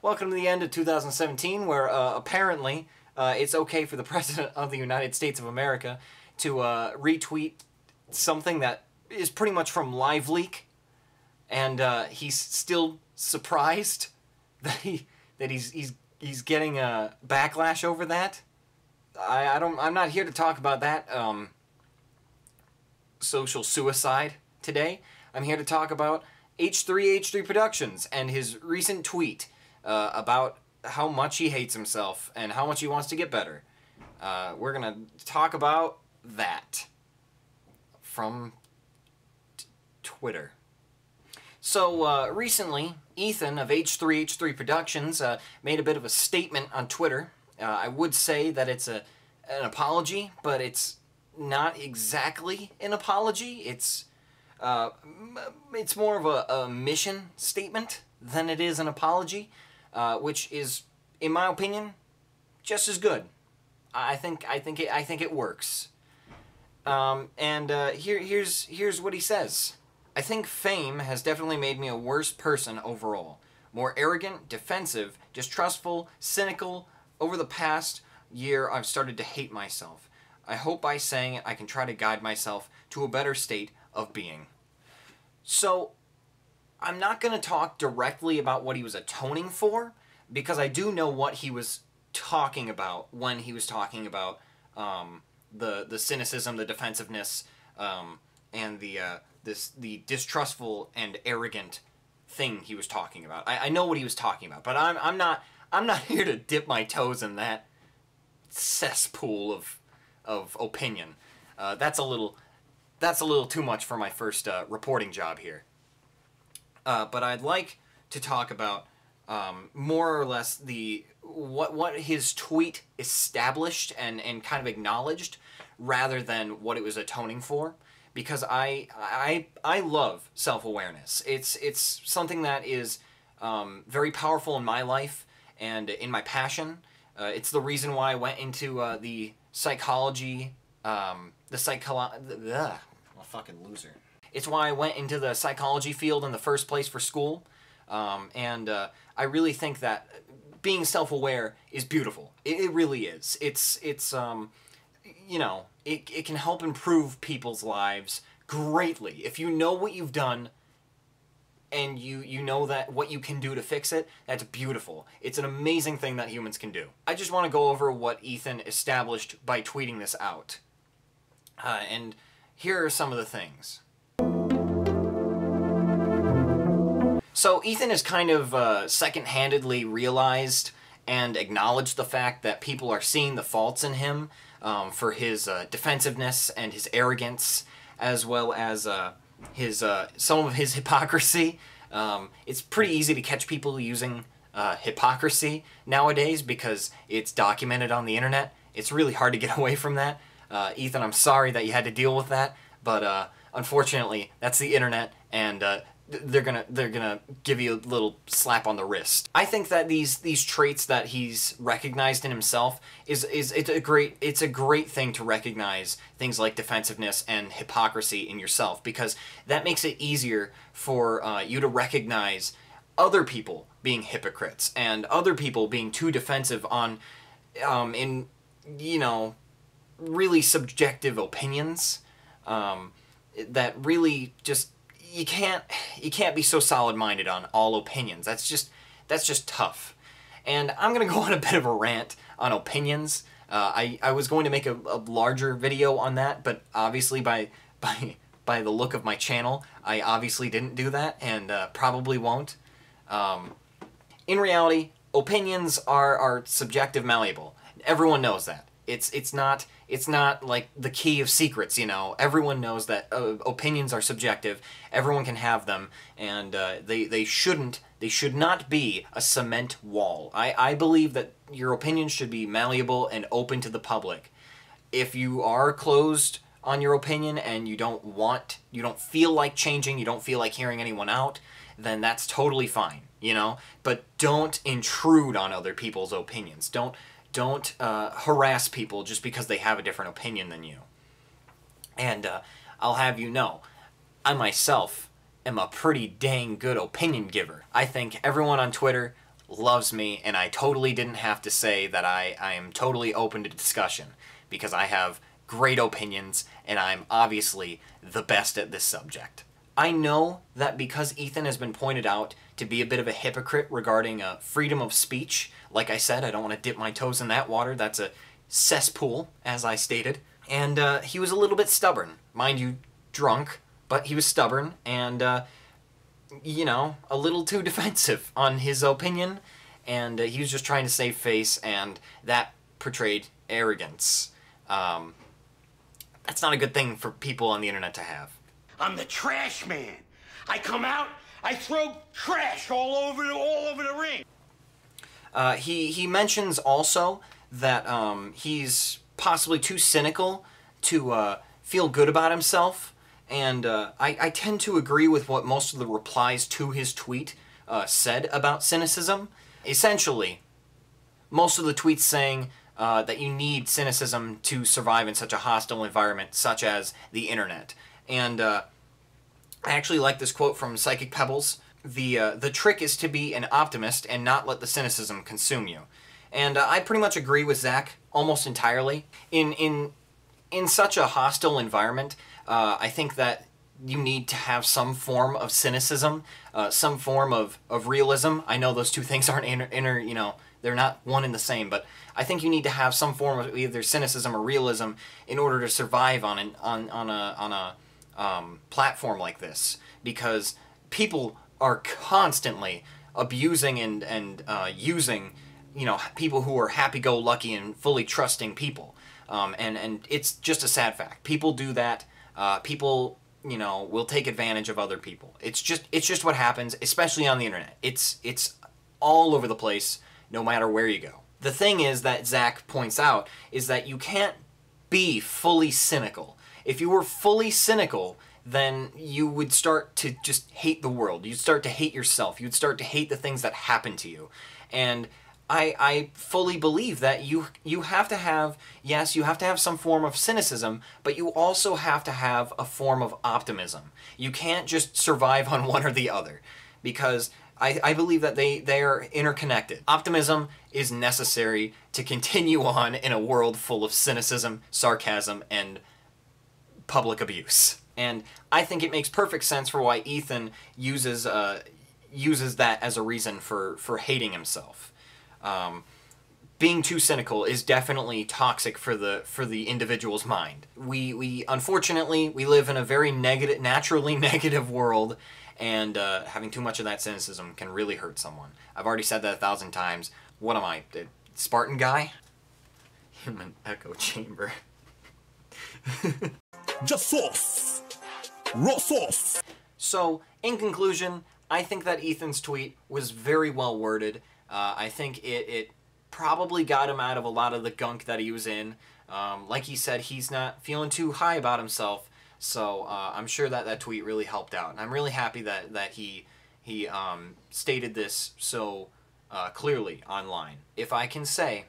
Welcome to the end of 2017, where apparently it's okay for the President of the United States of America to retweet something that is pretty much from LiveLeak, and he's still surprised that he's getting a backlash over that. I'm not here to talk about that social suicide today. I'm here to talk about H3H3 Productions and his recent tweet about how much he hates himself and how much he wants to get better. We're gonna talk about that from Twitter. So recently, Ethan of H3H3 Productions made a bit of a statement on Twitter. I would say that it's an apology, but it's not exactly an apology. It's more of a mission statement than it is an apology, which is, in my opinion, just as good. I think it works. Here's what he says. I think fame has definitely made me a worse person overall. More arrogant, defensive, distrustful, cynical. Over the past year, I've started to hate myself. I hope by saying it, I can try to guide myself to a better state of being. So, I'm not going to talk directly about what he was atoning for, because I do know what he was talking about when he was talking about the cynicism, the defensiveness, and the distrustful and arrogant thing he was talking about. I know what he was talking about, but I'm not here to dip my toes in that cesspool of opinion. That's a little too much for my first reporting job here. But I'd like to talk about more or less what his tweet established and kind of acknowledged, rather than what it was atoning for. Because I love self-awareness. It's something that is very powerful in my life and in my passion. It's the reason why I went into the psychology, I'm a fucking loser. It's why I went into the psychology field in the first place for school, and I really think that being self-aware is beautiful. It really is. It's you know, it can help improve people's lives greatly. If you know what you've done and you know that what you can do to fix it, that's beautiful. It's an amazing thing that humans can do. I just want to go over what Ethan established by tweeting this out. And here are some of the things. So Ethan has kind of second-handedly realized and acknowledged the fact that people are seeing the faults in him for his defensiveness and his arrogance, as well as some of his hypocrisy. It's pretty easy to catch people using hypocrisy nowadays because it's documented on the internet. It's really hard to get away from that. Ethan, I'm sorry that you had to deal with that, but unfortunately, that's the internet, and they're gonna give you a little slap on the wrist. I think that these traits that he's recognized in himself it's a great thing to recognize things like defensiveness and hypocrisy in yourself, because that makes it easier for you to recognize other people being hypocrites and other people being too defensive on in, you know, really subjective opinions that really just you can't be so solid-minded on all opinions. That's just tough. And I'm gonna go on a bit of a rant on opinions. I was going to make a larger video on that, but obviously by the look of my channel, I obviously didn't do that, and probably won't. In reality, opinions are subjective, malleable. Everyone knows that. It's not like the key of secrets, you know. Everyone knows that opinions are subjective. Everyone can have them, and they should not be a cement wall. I believe that your opinions should be malleable and open to the public. If you are closed on your opinion and you don't feel like changing, you don't feel like hearing anyone out, then that's totally fine, you know. But don't intrude on other people's opinions. Don't harass people just because they have a different opinion than you. And I'll have you know, I myself am a pretty dang good opinion giver. I think everyone on Twitter loves me, and I totally didn't have to say that I am totally open to discussion, because I have great opinions, and I'm obviously the best at this subject. I know that because Ethan has been pointed out to be a bit of a hypocrite regarding freedom of speech, like I said, I don't want to dip my toes in that water, that's a cesspool, as I stated, and he was a little bit stubborn. Mind you, drunk, but he was stubborn, and you know, a little too defensive on his opinion, and he was just trying to save face, and that portrayed arrogance. That's not a good thing for people on the internet to have. I'm the trash man. I come out, I throw trash all over the ring. He mentions also that he's possibly too cynical to feel good about himself. And I tend to agree with what most of the replies to his tweet said about cynicism. Essentially, most of the tweets saying that you need cynicism to survive in such a hostile environment, such as the internet. And I actually like this quote from Psychic Pebbles. The trick is to be an optimist and not let the cynicism consume you. And I pretty much agree with Zach almost entirely. In such a hostile environment, I think that you need to have some form of cynicism, some form of realism. I know those two things aren't you know, they're not one and the same, but I think you need to have some form of either cynicism or realism in order to survive on a platform like this, because people are constantly abusing and using, you know, people who are happy-go-lucky and fully trusting people, and it's just a sad fact. People do that. People, you know, will take advantage of other people. It's just what happens, especially on the internet. It's all over the place, no matter where you go. The thing is that Zach points out is that you can't be fully cynical. If you were fully cynical, then you would start to just hate the world. You'd start to hate yourself. You'd start to hate the things that happen to you. And I fully believe that you have to have, yes, you have to have some form of cynicism, but you also have to have a form of optimism. You can't just survive on one or the other, because I believe that they are interconnected. Optimism is necessary to continue on in a world full of cynicism, sarcasm, and public abuse. And I think it makes perfect sense for why Ethan uses that as a reason for hating himself. Being too cynical is definitely toxic for the individual's mind. We unfortunately live in a very naturally negative world, and having too much of that cynicism can really hurt someone. I've already said that 1,000 times. What am I, the Spartan guy? Human echo chamber. Just sauce. Raw sauce. So, in conclusion, I think that Ethan's tweet was very well worded. I think it probably got him out of a lot of the gunk that he was in. Like he said, he's not feeling too high about himself, so I'm sure that that tweet really helped out. And I'm really happy that he stated this so clearly online. If I can say,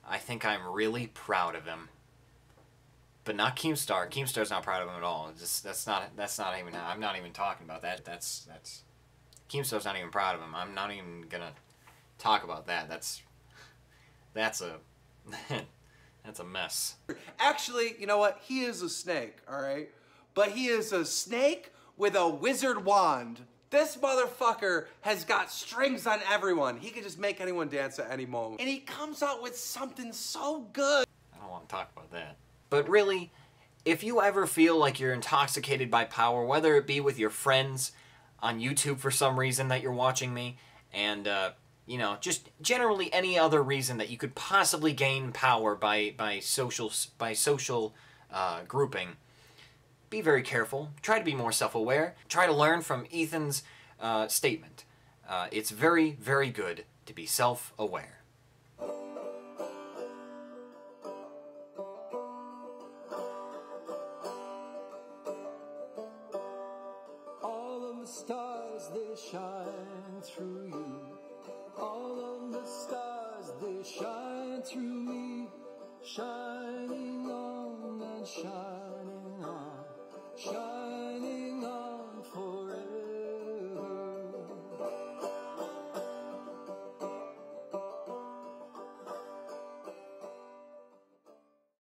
I think I'm really proud of him. But not Keemstar. Keemstar's not proud of him at all. That's not even. I'm not even talking about that. That's Keemstar's not even proud of him. I'm not even gonna talk about that. That's a that's a mess. Actually, you know what? He is a snake, all right? But he is a snake with a wizard wand. This motherfucker has got strings on everyone. He can just make anyone dance at any moment. And he comes out with something so good. I don't want to talk about that. But really, if you ever feel like you're intoxicated by power, whether it be with your friends on YouTube for some reason that you're watching me, and you know, just generally any other reason that you could possibly gain power by social grouping, be very careful. Try to be more self-aware. Try to learn from Ethan's statement. It's very, very good to be self-aware.